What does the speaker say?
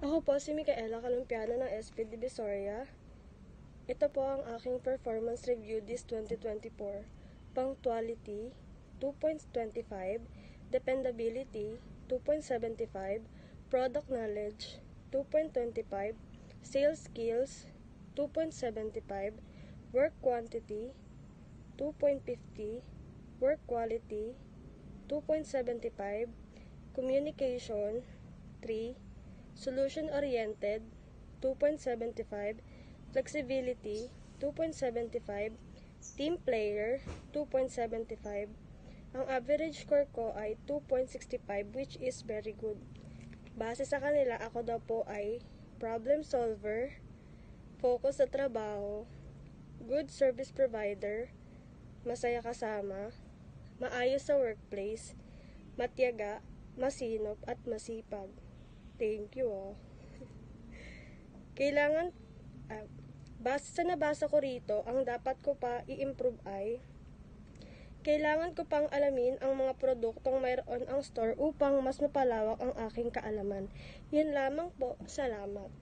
Ako po si Micaela Calumpiano ng SP Divisoria. Ito po ang aking performance review this 2024. Punctuality, 2.25. Dependability, 2.75. Product knowledge, 2.25. Sales skills, 2.75. Work quantity, 2.50. Work quality, 2.75. Communication, 3. Solution-oriented, 2.75. Flexibility, 2.75. Team player, 2.75. Ang average score ko ay 2.65, which is very good. Base sa kanila, ako daw po ay problem solver, focus sa trabaho, good service provider, masaya kasama, maayos sa workplace, matiyaga, masinop, at masipag. Thank you, Kailangan, base sa nabasa ko rito, ang dapat ko pa i-improve ay, kailangan ko pang alamin ang mga produktong mayroon ang store upang mas mapalawak ang aking kaalaman. Yun lamang po. Salamat.